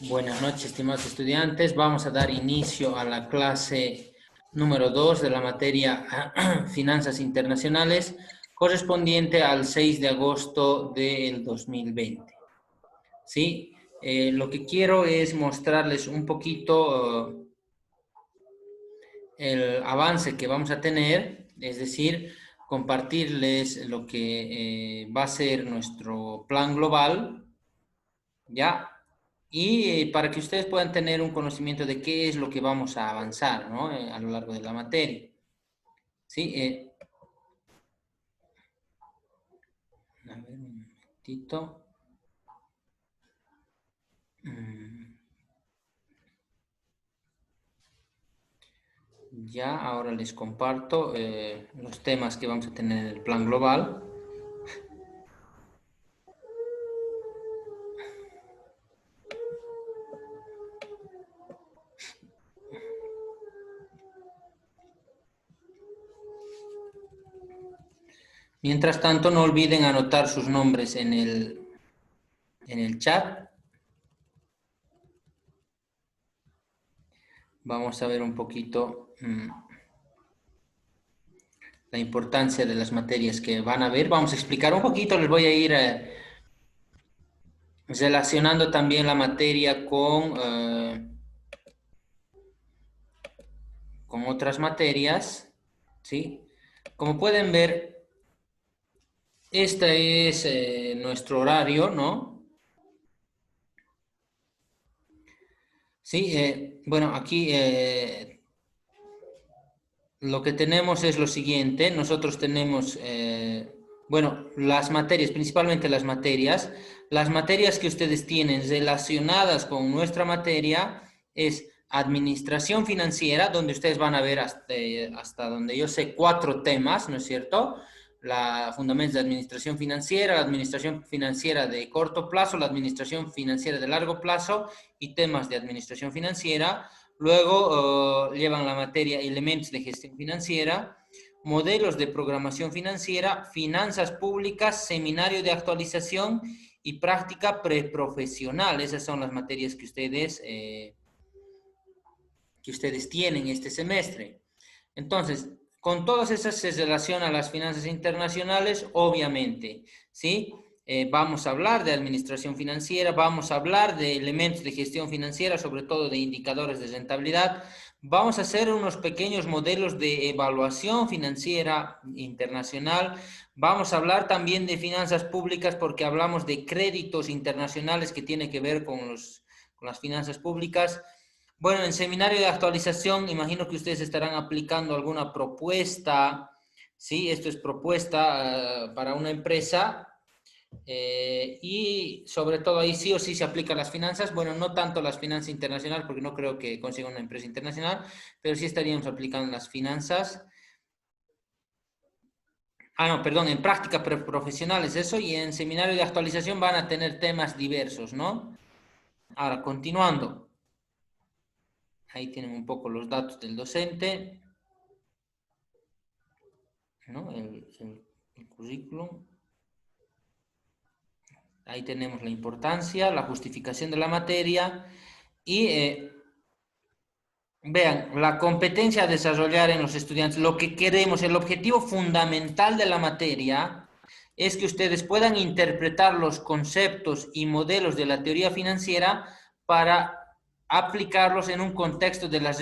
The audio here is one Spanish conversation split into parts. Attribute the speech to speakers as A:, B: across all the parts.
A: Buenas noches, estimados estudiantes. Vamos a dar inicio a la clase número 2 de la materia Finanzas Internacionales, correspondiente al 6 de agosto del 2020. ¿Sí? Lo que quiero es mostrarles un poquito el avance que vamos a tener, es decir, compartirles lo que va a ser nuestro plan global, ¿ya? Y para que ustedes puedan tener un conocimiento de qué es lo que vamos a avanzar, ¿no? A lo largo de la materia. ¿Sí? A ver, un momentito. Ya, ahora les comparto los temas que vamos a tener en el plan global. Mientras tanto, no olviden anotar sus nombres en el chat. Vamos a ver un poquito la importancia de las materias que van a ver. Vamos a explicar un poquito, les voy a ir relacionando también la materia con otras materias, ¿sí? Como pueden ver, este es nuestro horario, ¿no? Sí, bueno, aquí lo que tenemos es lo siguiente. Nosotros tenemos, bueno, las materias, principalmente las materias que ustedes tienen relacionadas con nuestra materia es administración financiera, donde ustedes van a ver hasta donde yo sé 4 temas, ¿no es cierto? La fundamentos de la administración financiera de corto plazo, la administración financiera de largo plazo y temas de administración financiera. Luego llevan la materia elementos de gestión financiera, modelos de programación financiera, finanzas públicas, seminario de actualización y práctica preprofesional. Esas son las materias que ustedes tienen este semestre. Entonces, con todas esas se relaciona las finanzas internacionales, obviamente, ¿sí? Vamos a hablar de administración financiera, vamos a hablar de elementos de gestión financiera, sobre todo de indicadores de rentabilidad. Vamos a hacer unos pequeños modelos de evaluación financiera internacional. Vamos a hablar también de finanzas públicas porque hablamos de créditos internacionales que tienen que ver con las finanzas públicas. Bueno, en seminario de actualización, imagino que ustedes estarán aplicando alguna propuesta, ¿sí? Esto es propuesta para una empresa y sobre todo ahí sí o sí se aplican las finanzas. Bueno, no tanto las finanzas internacionales, porque no creo que consiga una empresa internacional, pero sí estaríamos aplicando las finanzas. Ah, no, perdón, en prácticas profesionales eso, y en seminario de actualización van a tener temas diversos, ¿no? Ahora, continuando. Ahí tienen un poco los datos del docente, ¿no? El currículum. Ahí tenemos la importancia, la justificación de la materia y vean, la competencia a desarrollar en los estudiantes. Lo que queremos, el objetivo fundamental de la materia es que ustedes puedan interpretar los conceptos y modelos de la teoría financiera para aplicarlos en un contexto de las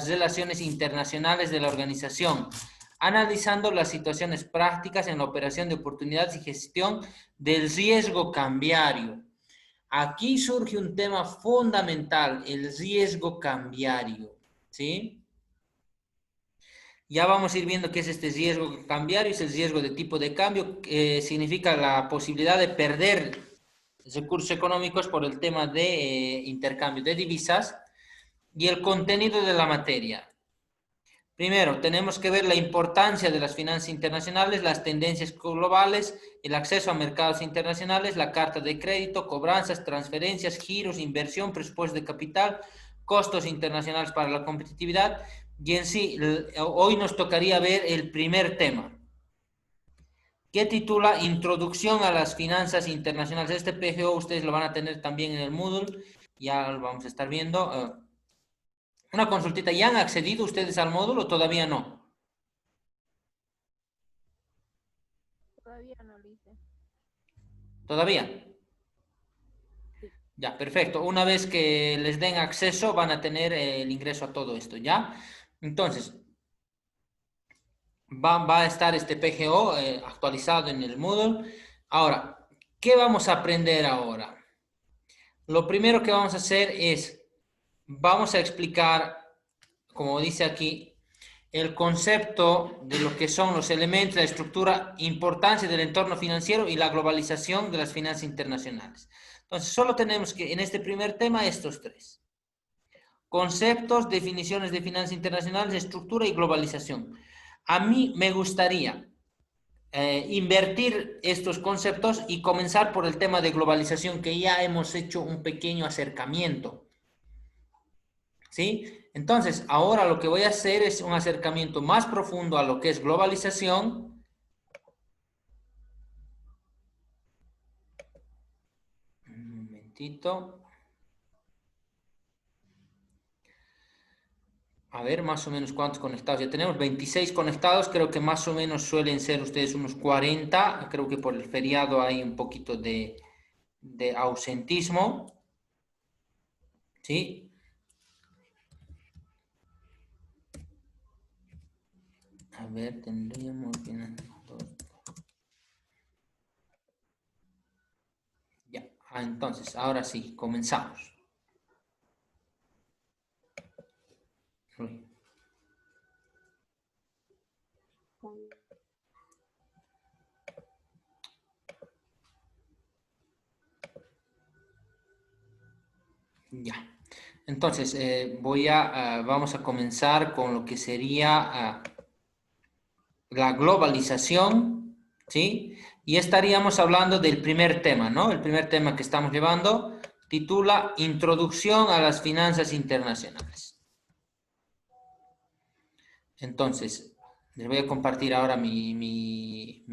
A: relaciones internacionales de la organización, analizando las situaciones prácticas en la operación de oportunidades y gestión del riesgo cambiario. Aquí surge un tema fundamental, el riesgo cambiario, ¿sí? Ya vamos a ir viendo qué es este riesgo cambiario, es el riesgo de tipo de cambio, que significa la posibilidad de perder recursos económicos por el tema de intercambio de divisas y el contenido de la materia. Primero, tenemos que ver la importancia de las finanzas internacionales, las tendencias globales, el acceso a mercados internacionales, la carta de crédito, cobranzas, transferencias, giros, inversión, presupuesto de capital, costos internacionales para la competitividad. Y en sí, hoy nos tocaría ver el primer tema, que titula Introducción a las finanzas internacionales. Este PGO ustedes lo van a tener también en el Moodle. Ya lo vamos a estar viendo. Una consultita, ¿ya han accedido ustedes al módulo o todavía no?
B: Todavía no lo hice.
A: ¿Todavía?
B: Sí.
A: Ya, perfecto. Una vez que les den acceso van a tener el ingreso a todo esto, ¿ya? Entonces, va a estar este PGO actualizado en el Moodle. Ahora, ¿qué vamos a aprender ahora? Lo primero que vamos a hacer es, vamos a explicar, como dice aquí, el concepto de lo que son los elementos, la estructura, importancia del entorno financiero y la globalización de las finanzas internacionales. Entonces, solo tenemos que, en este primer tema, estos tres. Conceptos, definiciones de finanzas internacionales, estructura y globalización. A mí me gustaría invertir estos conceptos y comenzar por el tema de globalización, que ya hemos hecho un pequeño acercamiento. ¿Sí? Entonces, ahora lo que voy a hacer es un acercamiento más profundo a lo que es globalización. Un momentito. A ver, más o menos cuántos conectados. Ya tenemos 26 conectados. Creo que más o menos suelen ser ustedes unos 40. Creo que por el feriado hay un poquito de ausentismo. ¿Sí? A ver, tendríamos... Ya. Entonces, ahora sí, comenzamos. Uy. Ya. Entonces, vamos a comenzar con lo que sería la globalización, ¿sí? Y estaríamos hablando del primer tema, ¿no? El primer tema que estamos llevando titula Introducción a las finanzas internacionales. Entonces, les voy a compartir ahora mi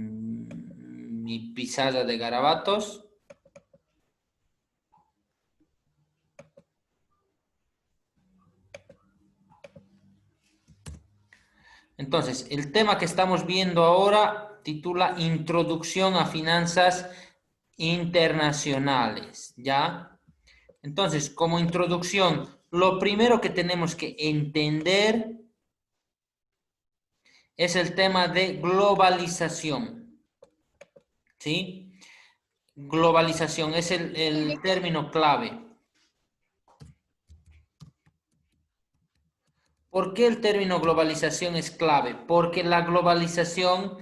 A: pizarra de garabatos. Entonces, el tema que estamos viendo ahora titula Introducción a finanzas internacionales, ¿ya? Entonces, como introducción, lo primero que tenemos que entender es el tema de globalización, ¿sí? Globalización es el término clave. ¿Por qué el término globalización es clave? Porque la globalización,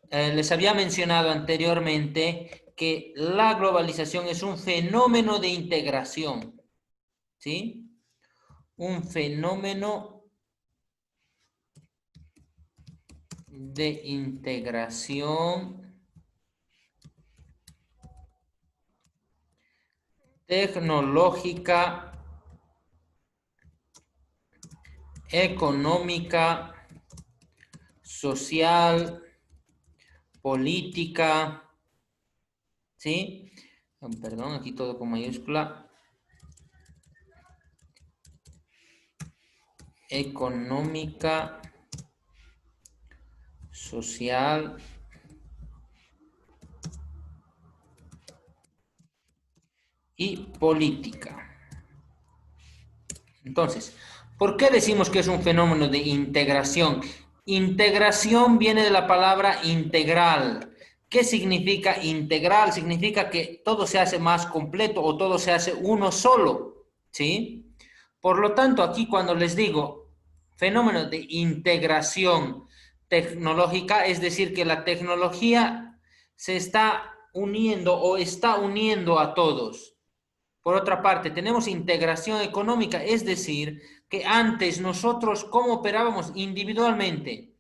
A: les había mencionado anteriormente que la globalización es un fenómeno de integración, ¿sí? Un fenómeno de integración tecnológica, económica, social, política, ¿sí? Perdón, aquí todo con mayúscula. Económica, social y política. Entonces, ¿por qué decimos que es un fenómeno de integración? Integración viene de la palabra integral. ¿Qué significa integral? Significa que todo se hace más completo o todo se hace uno solo, ¿sí? Por lo tanto, aquí cuando les digo fenómeno de integración tecnológica, es decir, que la tecnología se está uniendo o está uniendo a todos. Por otra parte, tenemos integración económica, es decir, que antes nosotros, ¿cómo operábamos? Individualmente.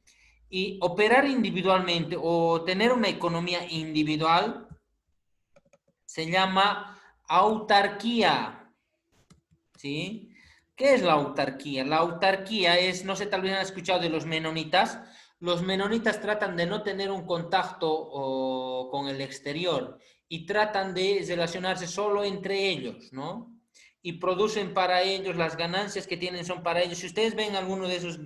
A: Y operar individualmente o tener una economía individual se llama autarquía, ¿sí? ¿Qué es la autarquía? La autarquía es, no sé, tal vez han escuchado de los menonitas. Los menonitas tratan de no tener un contacto con el exterior y tratan de relacionarse solo entre ellos, ¿no? y producen para ellos, las ganancias que tienen son para ellos. Si ustedes ven a alguno de esos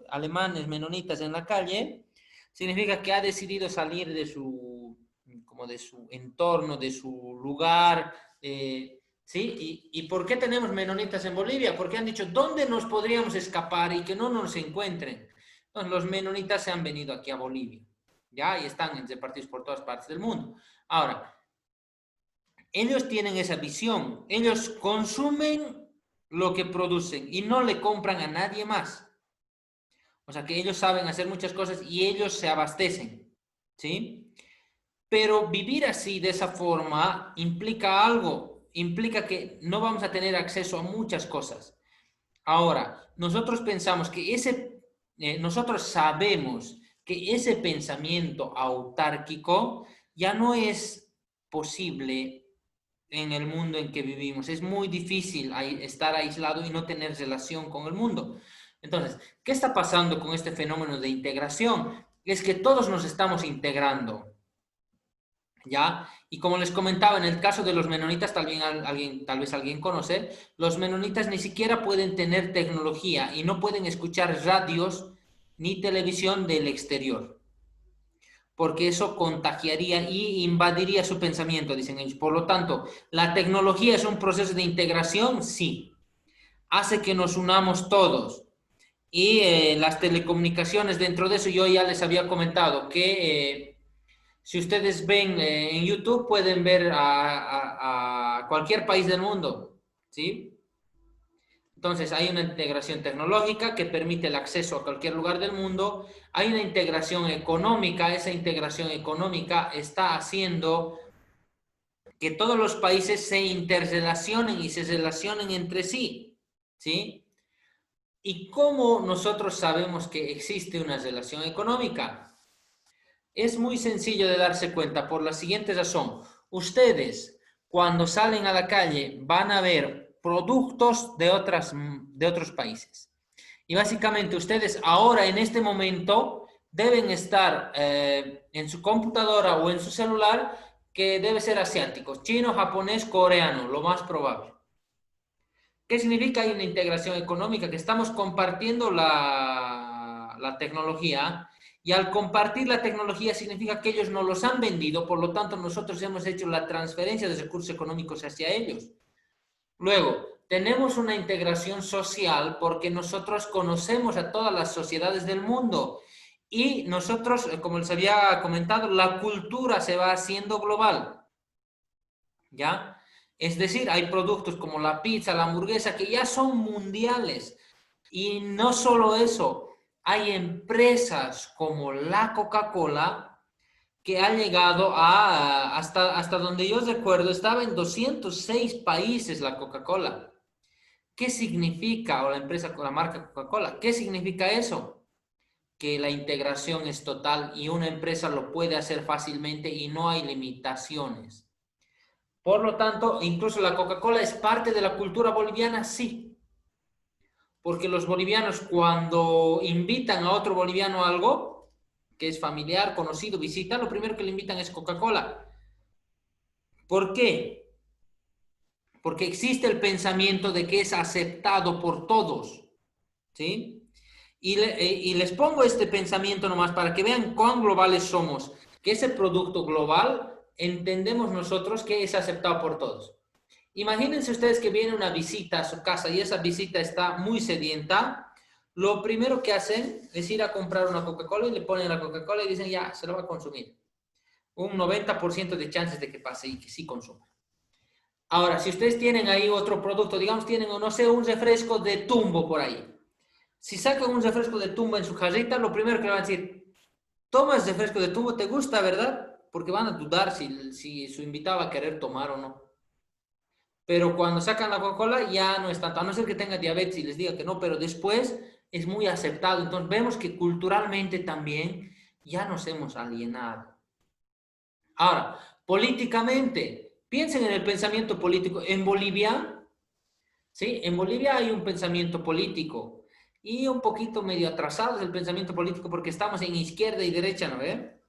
A: alemanes menonitas en la calle, significa que ha decidido salir de su, como de su entorno, de su lugar, ¿sí? ¿Y por qué tenemos menonitas en Bolivia? Porque han dicho, ¿dónde nos podríamos escapar y que no nos encuentren? Entonces, los menonitas se han venido aquí a Bolivia, ¿ya? Y están repartidos por todas partes del mundo. Ahora, ellos tienen esa visión. Ellos consumen lo que producen y no le compran a nadie más. O sea que ellos saben hacer muchas cosas y ellos se abastecen, ¿sí? Pero vivir así, de esa forma, implica algo. Implica que no vamos a tener acceso a muchas cosas. Ahora, nosotros pensamos que nosotros sabemos que ese pensamiento autárquico ya no es posible en el mundo en que vivimos. Es muy difícil estar aislado y no tener relación con el mundo. Entonces, ¿qué está pasando con este fenómeno de integración? Es que todos nos estamos integrando, ¿ya? Y como les comentaba, en el caso de los menonitas, tal vez alguien conoce, los menonitas ni siquiera pueden tener tecnología y no pueden escuchar radios ni televisión del exterior, porque eso contagiaría y invadiría su pensamiento, dicen ellos. Por lo tanto, ¿la tecnología es un proceso de integración? Sí. Hace que nos unamos todos. Y las telecomunicaciones, dentro de eso yo ya les había comentado que si ustedes ven en YouTube pueden ver a cualquier país del mundo, ¿sí? Entonces, hay una integración tecnológica que permite el acceso a cualquier lugar del mundo. Hay una integración económica. Esa integración económica está haciendo que todos los países se interrelacionen y se relacionen entre sí, ¿sí? ¿Y cómo nosotros sabemos que existe una relación económica? Es muy sencillo de darse cuenta por la siguiente razón. Ustedes, cuando salen a la calle, van a ver productos de otros países. Y básicamente ustedes ahora, en este momento, deben estar en su computadora o en su celular, que debe ser asiático, chino, japonés, coreano, lo más probable. ¿Qué significa? Hay una integración económica, que estamos compartiendo la tecnología, y al compartir la tecnología significa que ellos nos los han vendido, por lo tanto nosotros hemos hecho la transferencia de recursos económicos hacia ellos. Luego, tenemos una integración social porque nosotros conocemos a todas las sociedades del mundo y nosotros, como les había comentado, la cultura se va haciendo global, ¿ya? Es decir, hay productos como la pizza, la hamburguesa, que ya son mundiales. Y no solo eso, hay empresas como la Coca-Cola que ha llegado hasta donde yo recuerdo, estaba en 206 países la Coca-Cola. ¿Qué significa, o la empresa con la marca Coca-Cola, qué significa eso? Que la integración es total y una empresa lo puede hacer fácilmente y no hay limitaciones. Por lo tanto, incluso la Coca-Cola es parte de la cultura boliviana, sí. Porque los bolivianos, cuando invitan a otro boliviano a algo, que es familiar, conocido, visita, lo primero que le invitan es Coca-Cola. ¿Por qué? Porque existe el pensamiento de que es aceptado por todos, ¿sí? Y les pongo este pensamiento nomás para que vean cuán globales somos, que ese producto global entendemos nosotros que es aceptado por todos. Imagínense ustedes que viene una visita a su casa y esa visita está muy sedienta. Lo primero que hacen es ir a comprar una Coca-Cola y le ponen la Coca-Cola y dicen, ya, se lo va a consumir. Un 90% de chances de que pase y que sí consuma. Ahora, si ustedes tienen ahí otro producto, digamos, tienen, no sé, un refresco de Tumbo por ahí. Si sacan un refresco de Tumbo en su jarrita, lo primero que le van a decir, toma ese refresco de Tumbo, ¿te gusta, verdad? Porque van a dudar si su invitado va a querer tomar o no. Pero cuando sacan la Coca-Cola ya no es tanto, a no ser que tenga diabetes y les diga que no, pero después es muy aceptado. Entonces vemos que culturalmente también ya nos hemos alienado. Ahora, políticamente, piensen en el pensamiento político. En Bolivia, ¿sí? En Bolivia hay un pensamiento político y un poquito medio atrasado es el pensamiento político porque estamos en izquierda y derecha, ¿no ve?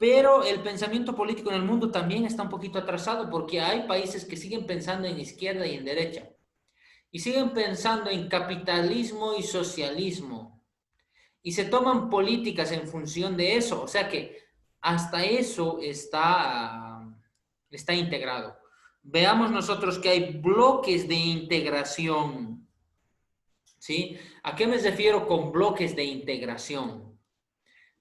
A: Pero el pensamiento político en el mundo también está un poquito atrasado porque hay países que siguen pensando en izquierda y en derecha. Y siguen pensando en capitalismo y socialismo. Y se toman políticas en función de eso. O sea que hasta eso está integrado. Veamos nosotros que hay bloques de integración. ¿Sí? ¿A qué me refiero con bloques de integración?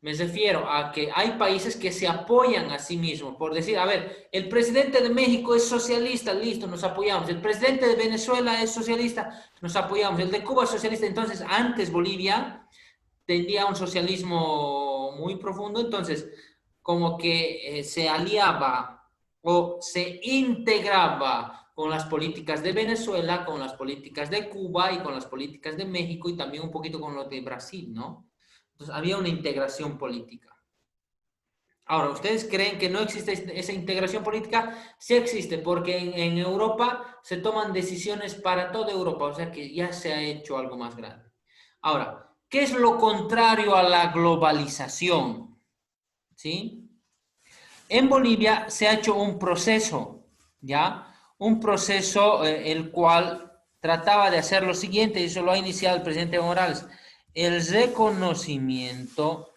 A: Me refiero a que hay países que se apoyan a sí mismos, por decir, a ver, el presidente de México es socialista, listo, nos apoyamos. El presidente de Venezuela es socialista, nos apoyamos. El de Cuba es socialista. Entonces, antes Bolivia tendía un socialismo muy profundo, entonces, como que se aliaba o se integraba con las políticas de Venezuela, con las políticas de Cuba y con las políticas de México y también un poquito con lo de Brasil, ¿no? Entonces, había una integración política. Ahora, ¿ustedes creen que no existe esa integración política? Sí existe, porque en Europa se toman decisiones para toda Europa, o sea que ya se ha hecho algo más grande. Ahora, ¿qué es lo contrario a la globalización? ¿Sí? En Bolivia se ha hecho un proceso, ¿ya? Un proceso el cual trataba de hacer lo siguiente, y eso lo ha iniciado el presidente Morales, el reconocimiento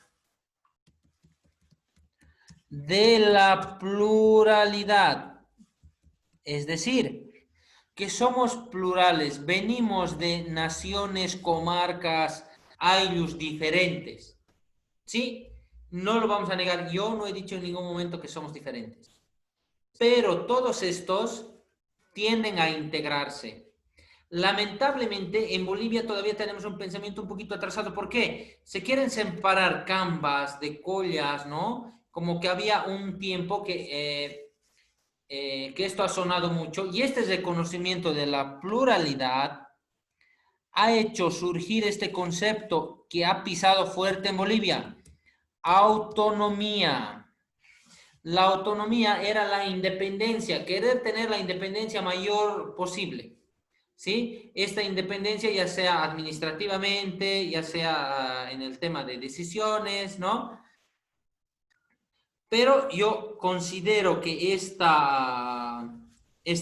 A: de la pluralidad. Es decir, que somos plurales, venimos de naciones, comarcas, ayllus diferentes. ¿Sí? No lo vamos a negar. Yo no he dicho en ningún momento que somos diferentes. Pero todos estos tienden a integrarse. Lamentablemente, en Bolivia todavía tenemos un pensamiento un poquito atrasado. ¿Por qué? Se quieren separar cambas de collas, ¿no? Como que había un tiempo que esto ha sonado mucho y este reconocimiento de la pluralidad ha hecho surgir este concepto que ha pisado fuerte en Bolivia, autonomía. La autonomía era la independencia, querer tener la independencia mayor posible. ¿Sí? Esta independencia ya sea administrativamente, ya sea en el tema de decisiones, ¿no? Pero yo considero que esta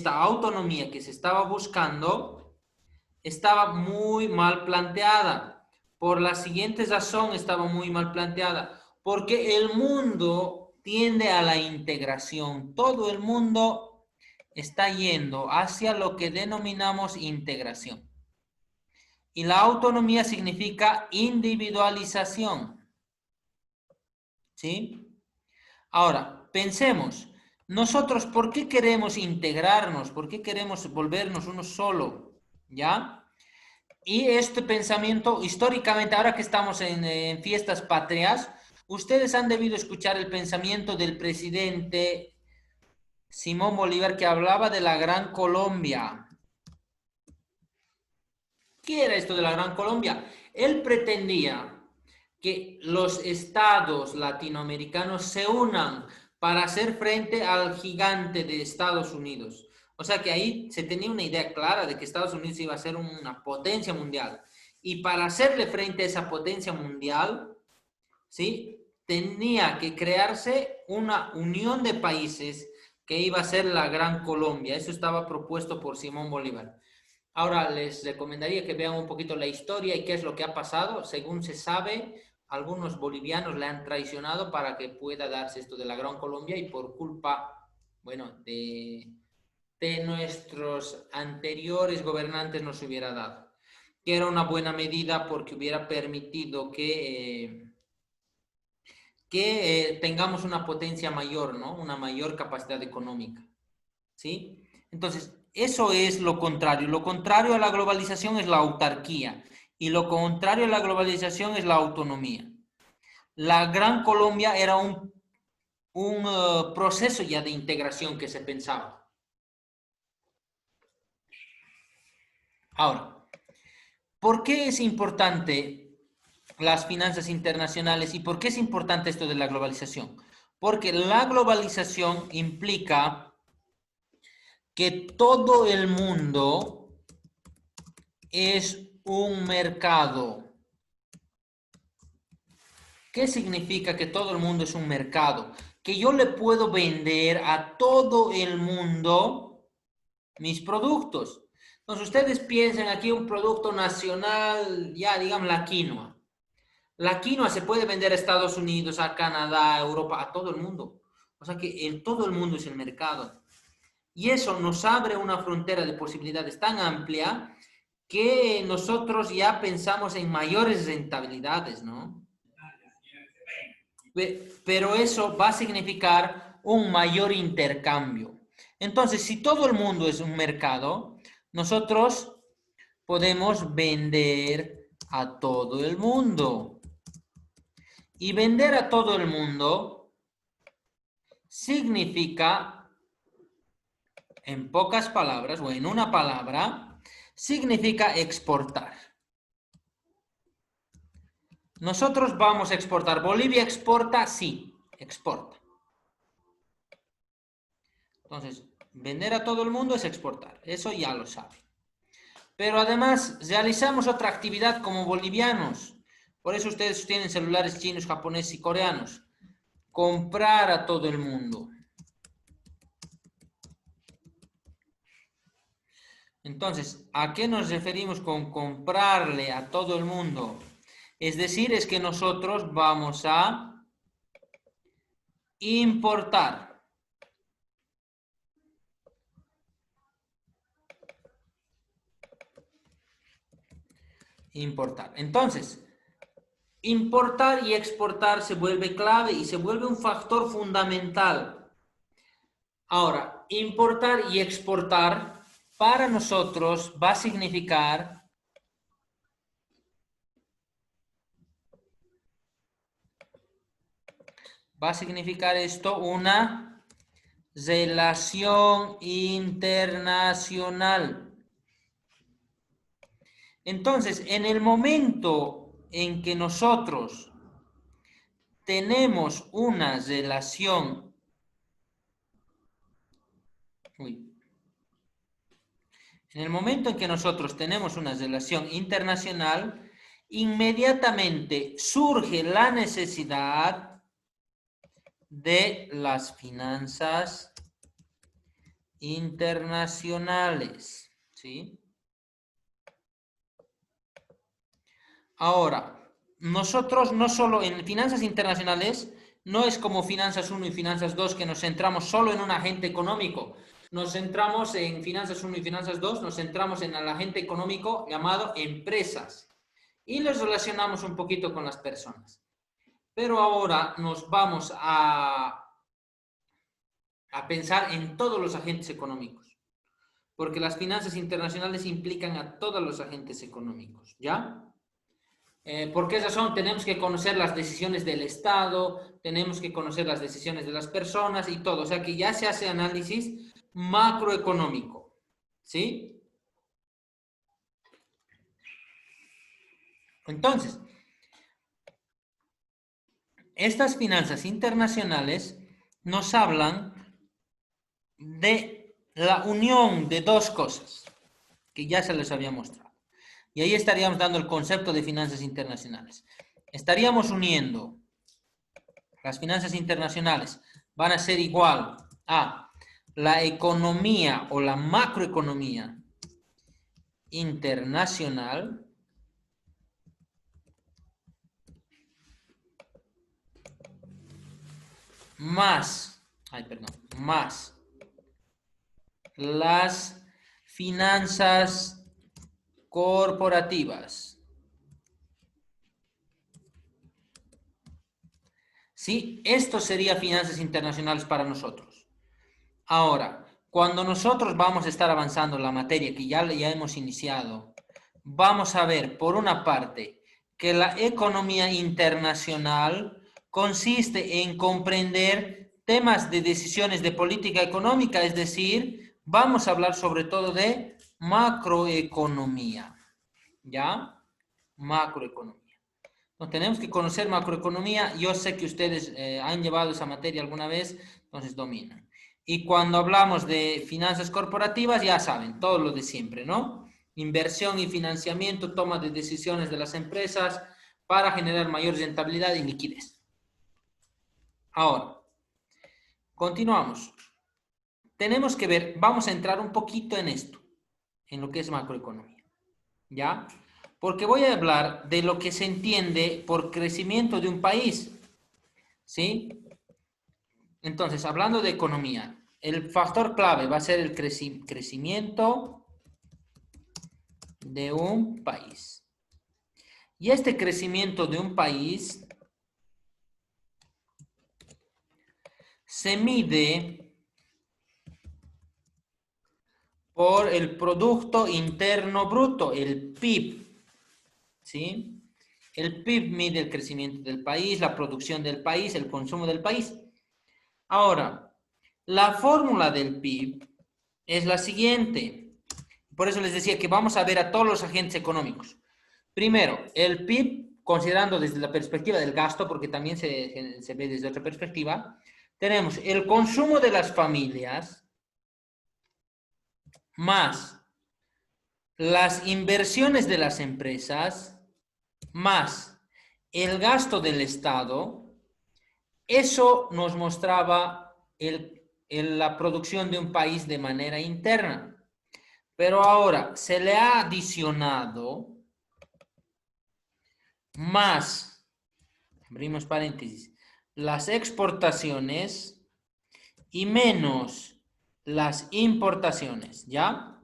A: autonomía que se estaba buscando estaba muy mal planteada. Por la siguiente razón estaba muy mal planteada. Porque el mundo tiende a la integración. Todo el mundo está yendo hacia lo que denominamos integración. Y la autonomía significa individualización. ¿Sí? Ahora, pensemos, nosotros, ¿por qué queremos integrarnos? ¿Por qué queremos volvernos uno solo? ¿Ya? Y este pensamiento, históricamente, ahora que estamos en fiestas patrias, ustedes han debido escuchar el pensamiento del presidente Simón Bolívar que hablaba de la Gran Colombia. ¿Qué era esto de la Gran Colombia? Él pretendía que los estados latinoamericanos se unan para hacer frente al gigante de Estados Unidos. O sea que ahí se tenía una idea clara de que Estados Unidos iba a ser una potencia mundial. Y para hacerle frente a esa potencia mundial, ¿sí? Tenía que crearse una unión de países que iba a ser la Gran Colombia. Eso estaba propuesto por Simón Bolívar. Ahora les recomendaría que vean un poquito la historia y qué es lo que ha pasado. Según se sabe, algunos bolivianos le han traicionado para que pueda darse esto de la Gran Colombia y por culpa, bueno, de nuestros anteriores gobernantes nos hubiera dado. Que era una buena medida porque hubiera permitido que tengamos una potencia mayor, ¿no? Una mayor capacidad económica, ¿sí? Entonces, eso es lo contrario. Lo contrario a la globalización es la autarquía y lo contrario a la globalización es la autonomía. La Gran Colombia era un proceso ya de integración que se pensaba. Ahora, ¿por qué es importante las finanzas internacionales y por qué es importante esto de la globalización? Porque la globalización implica que todo el mundo es un mercado. ¿Qué significa que todo el mundo es un mercado? que yo le puedo vender a todo el mundo mis productos. Entonces, ustedes piensen aquí un producto nacional, ya digamos la quinoa. La quinoa se puede vender a Estados Unidos, a Canadá, a Europa, a todo el mundo. O sea que en todo el mundo es el mercado. Y eso nos abre una frontera de posibilidades tan amplia que nosotros ya pensamos en mayores rentabilidades, ¿no? Pero eso va a significar un mayor intercambio. Entonces, si todo el mundo es un mercado, nosotros podemos vender a todo el mundo. Y vender a todo el mundo significa, en pocas palabras o en una palabra, significa exportar. Nosotros vamos a exportar. ¿Bolivia exporta? Sí, exporta. Entonces, vender a todo el mundo es exportar. Eso ya lo saben. Pero además, realizamos otra actividad como bolivianos. Por eso ustedes tienen celulares chinos, japoneses y coreanos. Comprar a todo el mundo. Entonces, ¿a qué nos referimos con comprarle a todo el mundo? Es decir, es que nosotros vamos a importar. Importar. Entonces, importar y exportar se vuelve clave y se vuelve un factor fundamental. Ahora, importar y exportar para nosotros va a significar esto una relación internacional. Entonces, en el momento en que nosotros tenemos una relación, en el momento en que nosotros tenemos una relación internacional, inmediatamente surge la necesidad de las finanzas internacionales, ¿sí? Ahora, nosotros no solo en finanzas internacionales, no es como finanzas 1 y finanzas 2 que nos centramos solo en un agente económico. Nos centramos en finanzas 1 y finanzas 2, nos centramos en el agente económico llamado empresas y los relacionamos un poquito con las personas. Pero ahora nos vamos a pensar en todos los agentes económicos, porque las finanzas internacionales implican a todos los agentes económicos, ¿ya? ¿Por qué razón? Tenemos que conocer las decisiones del Estado, tenemos que conocer las decisiones de las personas y todo. O sea que ya se hace análisis macroeconómico, ¿sí? Entonces, estas finanzas internacionales nos hablan de la unión de dos cosas que ya se les había mostrado. Y ahí estaríamos dando el concepto de finanzas internacionales. Estaríamos uniendo las finanzas internacionales, van a ser igual a la economía o la macroeconomía internacional más las finanzas corporativas. ¿Sí? Esto sería finanzas internacionales para nosotros. Ahora, cuando nosotros vamos a estar avanzando en la materia que ya hemos iniciado, vamos a ver, por una parte, que la economía internacional consiste en comprender temas de decisiones de política económica, es decir, vamos a hablar sobre todo de macroeconomía, ¿ya? Macroeconomía. Entonces, tenemos que conocer macroeconomía. Yo sé que ustedes han llevado esa materia alguna vez, entonces dominan. Y cuando hablamos de finanzas corporativas, ya saben, todo lo de siempre, ¿no? Inversión y financiamiento, toma de decisiones de las empresas para generar mayor rentabilidad y liquidez. Ahora, Continuamos. Tenemos que ver, vamos a entrar un poquito en esto, en lo que es macroeconomía, ¿ya? Porque voy a hablar de lo que se entiende por crecimiento de un país, ¿sí? Entonces, hablando de economía, el factor clave va a ser el crecimiento de un país. Y este crecimiento de un país se mide por el Producto Interno Bruto, el PIB, ¿sí? El PIB mide el crecimiento del país, la producción del país, el consumo del país. Ahora, la fórmula del PIB es la siguiente. Por eso les decía que vamos a ver a todos los agentes económicos. Primero, el PIB, considerando desde la perspectiva del gasto, porque también se ve desde otra perspectiva, tenemos el consumo de las familias más las inversiones de las empresas más el gasto del Estado. Eso nos mostraba la producción de un país de manera interna. Pero ahora se le ha adicionado más, abrimos paréntesis, las exportaciones y menos las importaciones, ¿ya?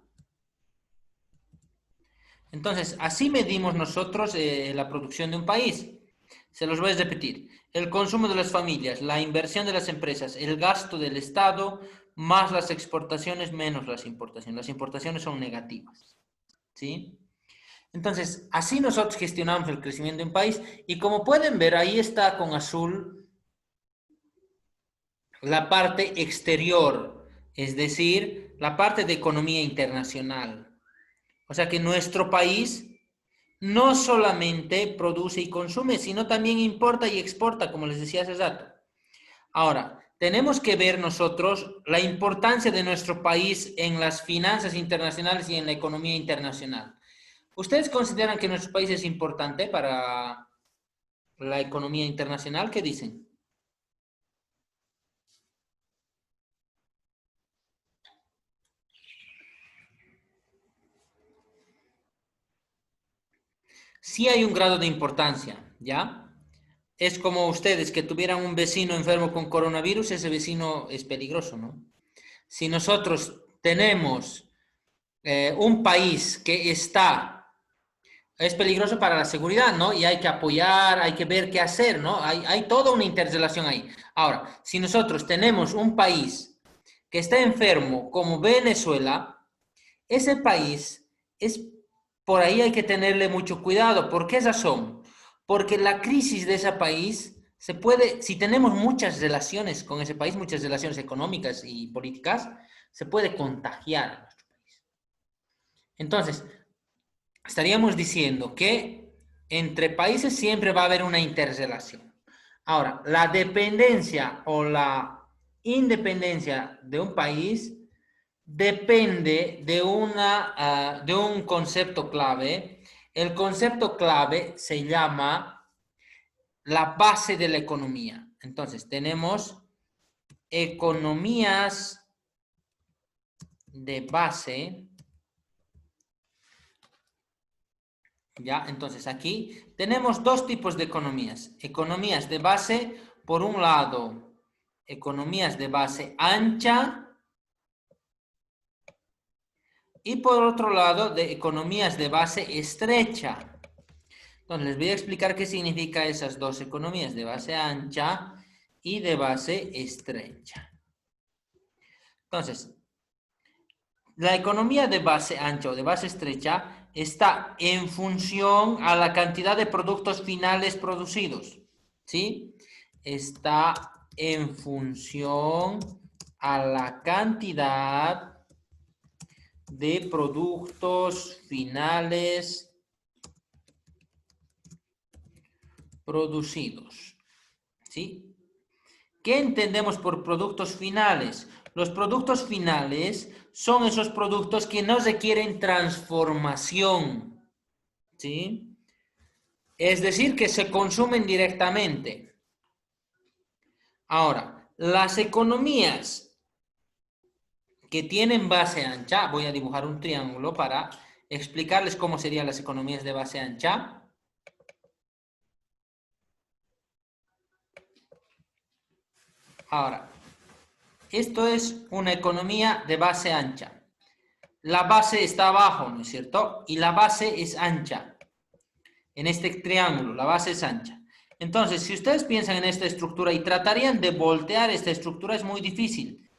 A: Entonces, así medimos nosotros la producción de un país. Se los voy a repetir. El consumo de las familias, la inversión de las empresas, el gasto del Estado, más las exportaciones, menos las importaciones. Las importaciones son negativas, ¿sí? Entonces, así nosotros gestionamos el crecimiento de un país. Y como pueden ver, ahí está con azul la parte exterior, es decir, la parte de economía internacional. O sea que nuestro país no solamente produce y consume, sino también importa y exporta, como les decía hace rato. Ahora, tenemos que ver nosotros la importancia de nuestro país en las finanzas internacionales y en la economía internacional. ¿Ustedes consideran que nuestro país es importante para la economía internacional? ¿Qué dicen? Sí hay un grado de importancia, ¿ya? Es como ustedes que tuvieran un vecino enfermo con coronavirus, ese vecino es peligroso, ¿no? Si nosotros tenemos un país que es peligroso para la seguridad, ¿no? Y hay que apoyar, hay que ver qué hacer, ¿no? Hay toda una interrelación ahí. Ahora, si nosotros tenemos un país que está enfermo como Venezuela, ese país es, por ahí hay que tenerle mucho cuidado. ¿Por qué razón? Porque la crisis de ese país se puede, si tenemos muchas relaciones con ese país, muchas relaciones económicas y políticas, se puede contagiar a nuestro país. Entonces, estaríamos diciendo que entre países siempre va a haber una interrelación. Ahora, la dependencia o la independencia de un país depende de un concepto clave. El concepto clave se llama la base de la economía. Entonces, tenemos economías de base. ¿Ya? Entonces, aquí tenemos dos tipos de economías. Economías de base, por un lado, economías de base ancha, y por otro lado, de economías de base estrecha. Entonces, les voy a explicar qué significa esas dos economías, de base ancha y de base estrecha. Entonces, la economía de base ancha o de base estrecha está en función a la cantidad de productos finales producidos, ¿sí? Está en función a la cantidad de productos finales producidos, ¿sí? ¿Qué entendemos por productos finales? Los productos finales son esos productos que no requieren transformación, ¿sí? Es decir, que se consumen directamente. Ahora, Las economías que tienen base ancha, voy a dibujar un triángulo para explicarles cómo serían las economías de base ancha. Ahora, esto es una economía de base ancha. La base está abajo, ¿no es cierto? Y la base es ancha. En este triángulo, la base es ancha. Entonces, si ustedes piensan en esta estructura y tratarían de voltear esta estructura, es muy difícil.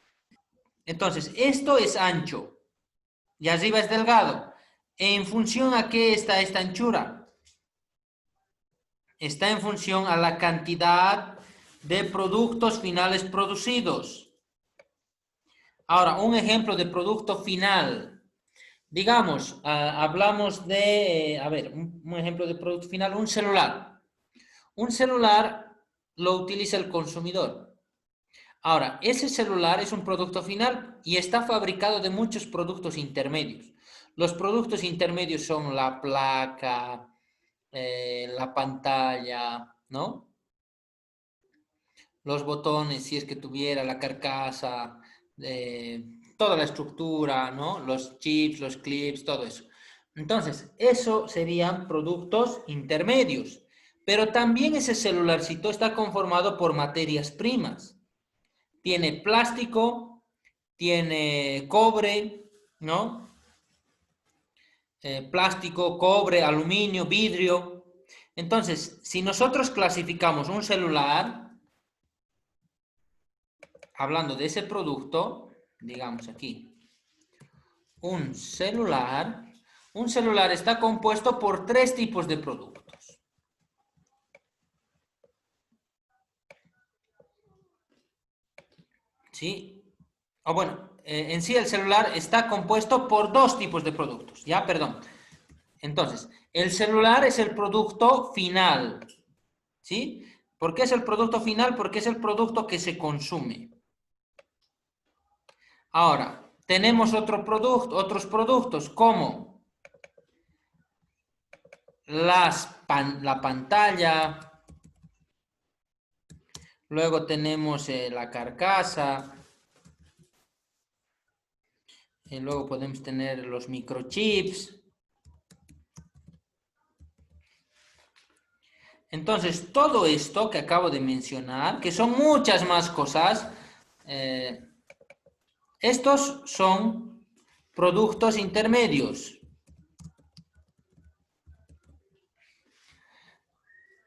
A: Entonces, esto es ancho y arriba es delgado. ¿En función a qué está esta anchura? Está en función a la cantidad de productos finales producidos. Ahora, un ejemplo de producto final. Digamos, hablamos de, a ver, un ejemplo de producto final, un celular. Un celular lo utiliza el consumidor. Ahora, ese celular es un producto final y está fabricado de muchos productos intermedios. Los productos intermedios son la placa, la pantalla, ¿no? Los botones, si es que tuviera, la carcasa, toda la estructura, ¿no? Los chips, los clips, todo eso. Entonces, eso serían productos intermedios. Pero también ese celularcito está conformado por materias primas. Tiene plástico, tiene cobre, ¿no? Plástico, cobre, aluminio, vidrio. Entonces, si nosotros clasificamos un celular, hablando de ese producto, digamos aquí, un celular está compuesto por 3 tipos de productos. ¿Sí? O bueno, en sí el celular está compuesto por 2 tipos de productos, ¿ya? Perdón. Entonces, el celular es el producto final, ¿sí? ¿Por qué es el producto final? Porque es el producto que se consume. Ahora, tenemos otros productos como la pantalla, luego tenemos la carcasa, luego podemos tener los microchips. Entonces, todo esto que acabo de mencionar, que son muchas más cosas, estos son productos intermedios.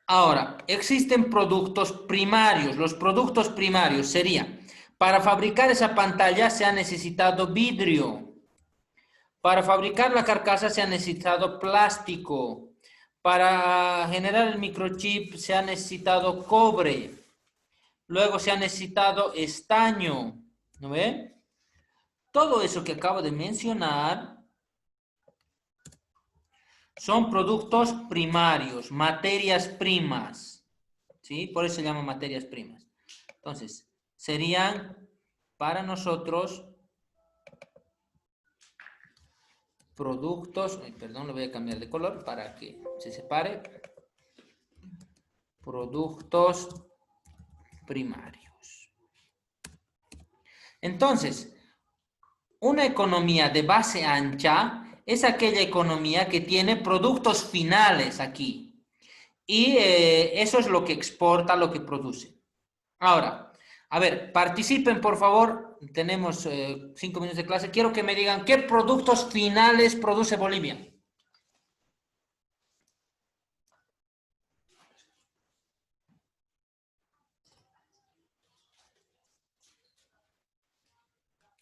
A: Ahora, existen productos primarios. Los productos primarios serían, para fabricar esa pantalla se ha necesitado vidrio. Para fabricar la carcasa se ha necesitado plástico. Para generar el microchip se ha necesitado cobre. Luego se ha necesitado estaño. ¿No ve? Todo eso que acabo de mencionar son productos primarios, materias primas. ¿Sí? Por eso se llaman materias primas. Entonces, serían para nosotros productos, perdón, lo voy a cambiar de color para que se separe. Productos primarios. Entonces, una economía de base ancha es aquella economía que tiene productos finales aquí. Y eso es lo que exporta, lo que produce. Ahora, a ver, participen por favor. Tenemos 5 minutos de clase. Quiero que me digan qué productos finales produce Bolivia.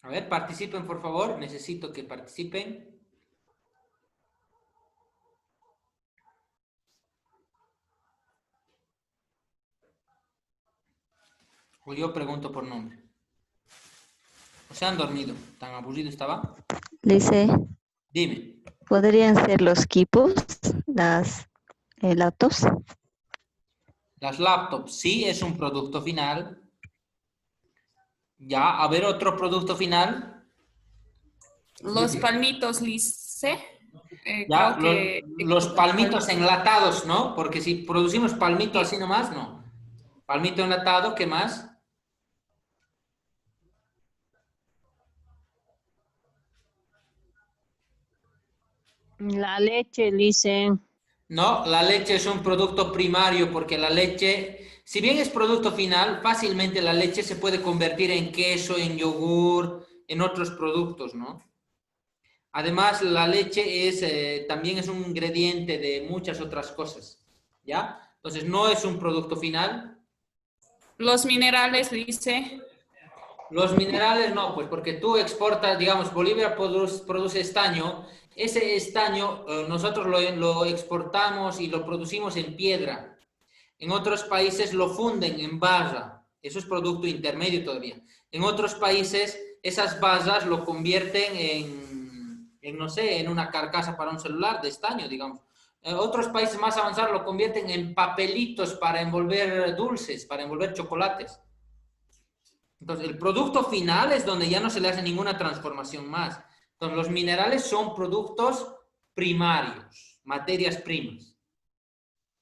A: A ver, participen por favor. Necesito que participen. O yo pregunto por nombre. O se han dormido. ¿Tan aburrido estaba?
C: Dice,
A: Dime.
C: ¿podrían ser los equipos, las laptops?
A: Las laptops, sí, es un producto final. Ya, a ver, otro producto final.
D: Los palmitos, Lice.
A: Ya,
D: Creo que
A: los palmitos enlatados, ¿no? Porque si producimos palmito así nomás, no. Palmito enlatado, ¿qué más?
E: La leche, dice.
A: No, la leche es un producto primario porque la leche, si bien es producto final, fácilmente la leche se puede convertir en queso, en yogur, en otros productos, ¿no? Además, la leche también es un ingrediente de muchas otras cosas, ¿ya? Entonces, no es un producto final.
D: Los minerales, dice.
A: Los minerales no, pues porque tú exportas, digamos, Bolivia produce estaño, ese estaño nosotros lo exportamos y lo producimos en piedra. En otros países lo funden en barra, eso es producto intermedio todavía. En otros países esas barras lo convierten no sé, en una carcasa para un celular de estaño, digamos. Otros países más avanzados lo convierten en papelitos para envolver dulces, para envolver chocolates. Entonces, el producto final es donde ya no se le hace ninguna transformación más. Entonces, los minerales son productos primarios, materias primas.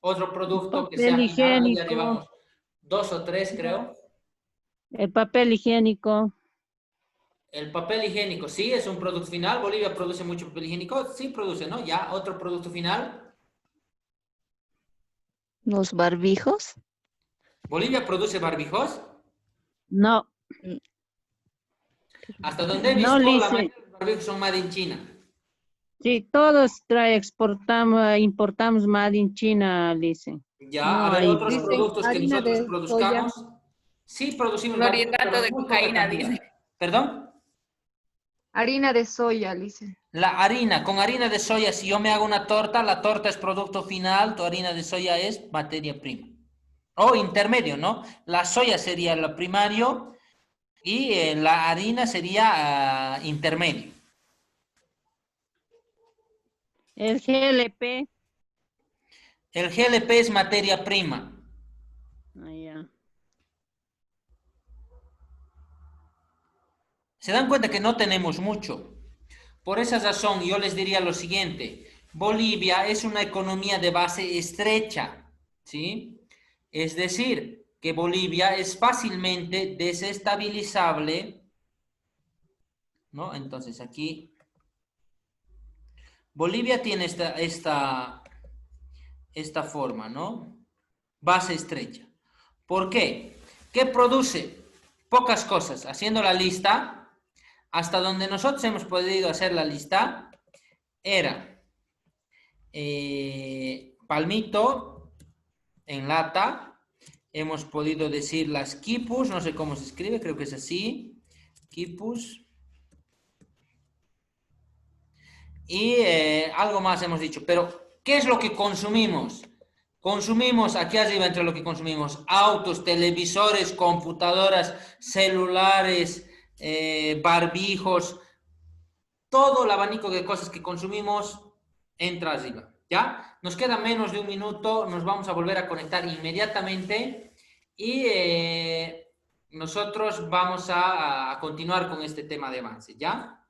A: Otro producto que sea
E: Papel
A: final, ahí ya
E: higiénico.
A: llevamos 2 o 3, creo.
E: El papel higiénico.
A: El papel higiénico, sí, es un producto final. Bolivia produce mucho papel higiénico. Sí, produce, ¿no? Ya, otro producto final.
C: Los barbijos.
A: ¿Bolivia produce barbijos?
E: No,
A: Hasta donde he
E: no,
A: visto, la
E: dice.
A: mayoría de los barbijos son made in China.
E: Sí, todos exportamos, importamos Made in China, dice.
A: Ya, a
E: No
A: ver,
E: hay.
A: otros productos que
B: harina
A: nosotros
B: de soya.
A: produzcamos. Sí, producimos barbijos, pero
D: Clorhidrato
A: en
D: de
A: muy poca
D: cocaína,
A: cantidad.
D: dice.
A: ¿Perdón?
B: Harina de soya, dice.
A: La harina, con harina de soya, si yo me hago una torta, la torta es producto final, tu harina de soya es materia prima. O intermedio, ¿no? La soya sería lo primario y la harina sería intermedio.
E: El GLP.
A: El GLP es materia prima.
E: Ah, ya.
A: Se dan cuenta que no tenemos mucho. Por esa razón, yo les diría lo siguiente. Bolivia es una economía de base estrecha, ¿sí? Es decir, que Bolivia es fácilmente desestabilizable, ¿no? Entonces aquí, Bolivia tiene esta forma, ¿no? Base estrecha. ¿Por qué? ¿Qué produce? Pocas cosas. Haciendo la lista, hasta donde nosotros hemos podido hacer la lista, era palmito en lata, hemos podido decir las quipus, no sé cómo se escribe, creo que es así, quipus, y algo más hemos dicho, pero ¿qué es lo que consumimos? Consumimos, aquí arriba entre lo que consumimos, autos, televisores, computadoras, celulares, barbijos, todo el abanico de cosas que consumimos entra arriba, ¿ya? Nos queda menos de un minuto, nos vamos a volver a conectar inmediatamente y nosotros vamos a continuar con este tema de avance, ¿ya?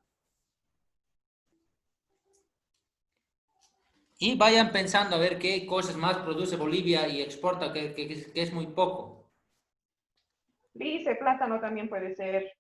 A: Y vayan pensando a ver qué cosas más produce Bolivia y exporta, que es muy poco.
F: Dice, plátano también puede ser.